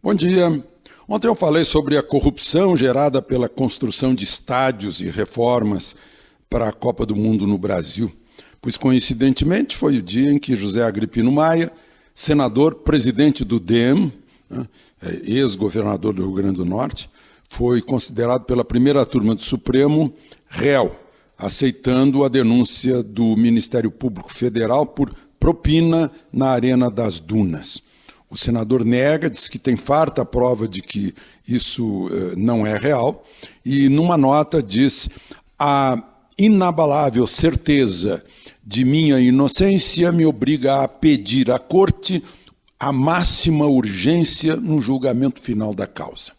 Bom dia. Ontem eu falei sobre a corrupção gerada pela construção de estádios e reformas para a Copa do Mundo no Brasil, pois coincidentemente foi o dia em que José Agripino Maia, senador, presidente do DEM, ex-governador do Rio Grande do Norte, foi considerado pela primeira turma do Supremo réu, aceitando a denúncia do Ministério Público Federal por propina na Arena das Dunas. O senador nega, diz que tem farta prova de que isso não é real, e numa nota diz: a inabalável certeza de minha inocência me obriga a pedir à Corte a máxima urgência no julgamento final da causa.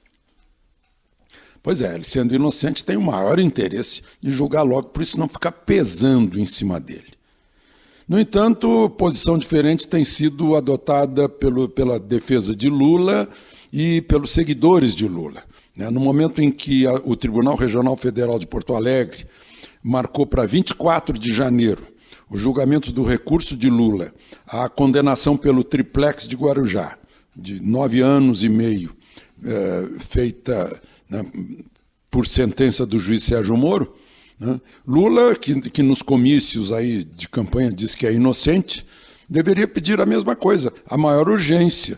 Pois é, ele sendo inocente tem o maior interesse de julgar logo, por isso não ficar pesando em cima dele. No entanto, posição diferente tem sido adotada pela defesa de Lula e pelos seguidores de Lula. No momento em que o Tribunal Regional Federal de Porto Alegre marcou para 24 de janeiro o julgamento do recurso de Lula à condenação pelo triplex de Guarujá, de 9 anos e meio, feita por sentença do juiz Sérgio Moro, Lula, que nos comícios aí de campanha diz que é inocente, deveria pedir a mesma coisa, a maior urgência,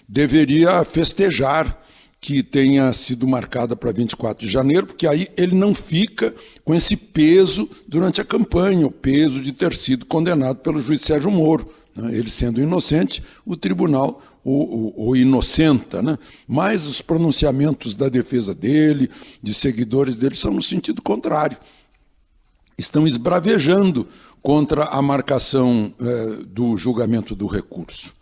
deveria festejar que tenha sido marcada para 24 de janeiro, porque aí ele não fica com esse peso durante a campanha, o peso de ter sido condenado pelo juiz Sérgio Moro. Ele sendo inocente, o tribunal o inocenta, mas os pronunciamentos da defesa dele, de seguidores dele, são no sentido contrário. Estão esbravejando contra a marcação do julgamento do recurso.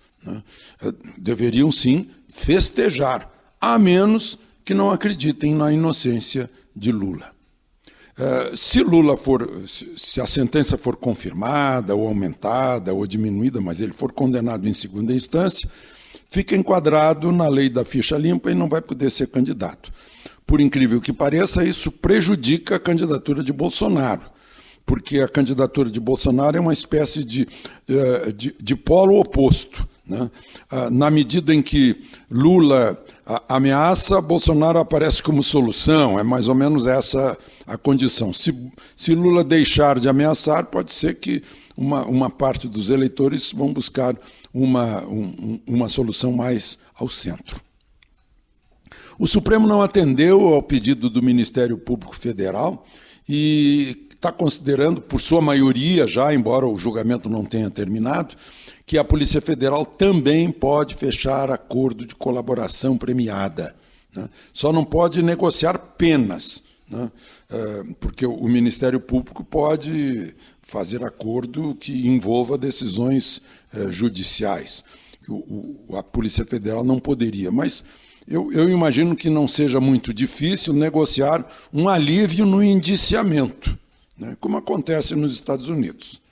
Deveriam, sim, festejar, a menos que não acreditem na inocência de Lula. Se a sentença for confirmada, ou aumentada, ou diminuída, mas ele for condenado em segunda instância, fica enquadrado na lei da ficha limpa e não vai poder ser candidato. Por incrível que pareça, isso prejudica a candidatura de Bolsonaro, porque a candidatura de Bolsonaro é uma espécie de polo oposto. Na medida em que Lula ameaça, Bolsonaro aparece como solução, é mais ou menos essa a condição. Se Lula deixar de ameaçar, pode ser que uma parte dos eleitores vão buscar uma solução mais ao centro. O Supremo não atendeu ao pedido do Ministério Público Federal e está considerando, por sua maioria já, embora o julgamento não tenha terminado, que a Polícia Federal também pode fechar acordo de colaboração premiada. Só não pode negociar penas, porque o Ministério Público pode fazer acordo que envolva decisões judiciais. A Polícia Federal não poderia, mas eu imagino que não seja muito difícil negociar um alívio no indiciamento, como acontece nos Estados Unidos.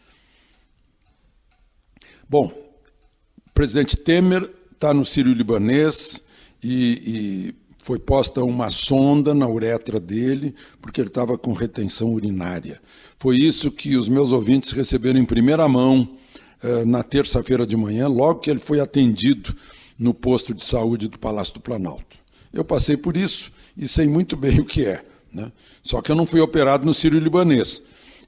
Bom, o presidente Temer está no Sírio-Libanês e foi posta uma sonda na uretra dele porque ele estava com retenção urinária. Foi isso que os meus ouvintes receberam em primeira mão na terça-feira de manhã, logo que ele foi atendido no posto de saúde do Palácio do Planalto. Eu passei por isso e sei muito bem o que é. Só que eu não fui operado no Sírio-Libanês.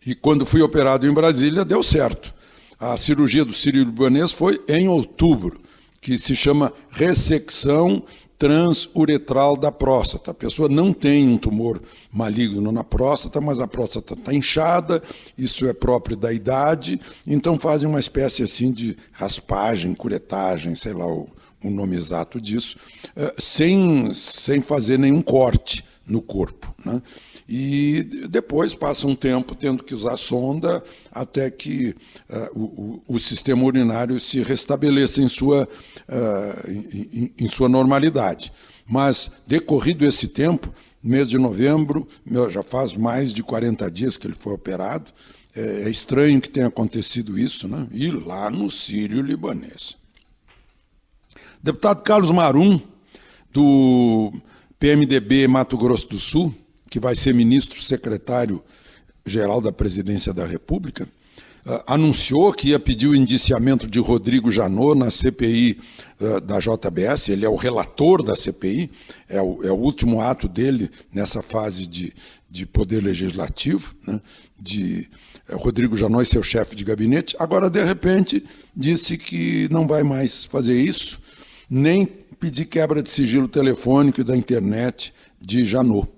E quando fui operado em Brasília, deu certo. A cirurgia do Sírio-Libanês foi em outubro, que se chama ressecção transuretral da próstata. A pessoa não tem um tumor maligno na próstata, mas a próstata está inchada, isso é próprio da idade, então fazem uma espécie assim de raspagem, curetagem, sei lá o nome exato disso, sem fazer nenhum corte no corpo. E depois passa um tempo tendo que usar sonda até que o sistema urinário se restabeleça em sua normalidade. Mas, decorrido esse tempo, mês de novembro, já faz mais de 40 dias que ele foi operado, é estranho que tenha acontecido isso, e lá no Sírio-Libanês. Deputado Carlos Marum, do PMDB Mato Grosso do Sul, que vai ser ministro secretário-geral da Presidência da República, anunciou que ia pedir o indiciamento de Rodrigo Janot na CPI da JBS. Ele é o relator da CPI, é o último ato dele nessa fase de poder legislativo, né? Rodrigo Janot, seu chefe de gabinete. Agora, de repente, disse que não vai mais fazer isso, nem pedir quebra de sigilo telefônico e da internet de Janot.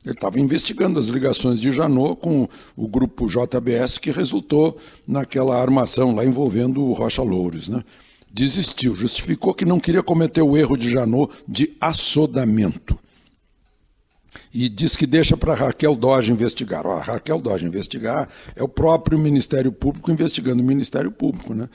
Ele estava investigando as ligações de Janot com o grupo JBS, que resultou naquela armação lá envolvendo o Rocha Louros, né? Desistiu, justificou que não queria cometer o erro de Janot de assodamento. E diz que deixa para Raquel Dodge investigar. Ora, Raquel Dodge investigar é o próprio Ministério Público investigando o Ministério Público, né?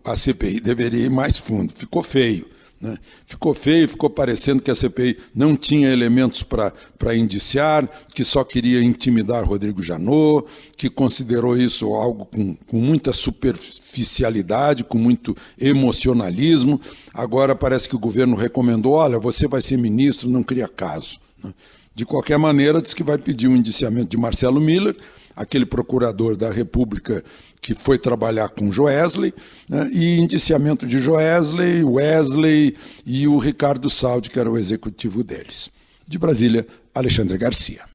A CPI deveria ir mais fundo. Ficou feio. Né? Ficou feio, ficou parecendo que a CPI não tinha elementos para indiciar, que só queria intimidar Rodrigo Janot, que considerou isso algo com muita superficialidade, com muito emocionalismo. Agora parece que o governo recomendou, olha, você vai ser ministro, não cria caso. Né? De qualquer maneira, diz que vai pedir um indiciamento de Marcelo Miller, aquele procurador da República que foi trabalhar com Joesley, né, e indiciamento de Joesley, Wesley e o Ricardo Saldi, que era o executivo deles. De Brasília, Alexandre Garcia.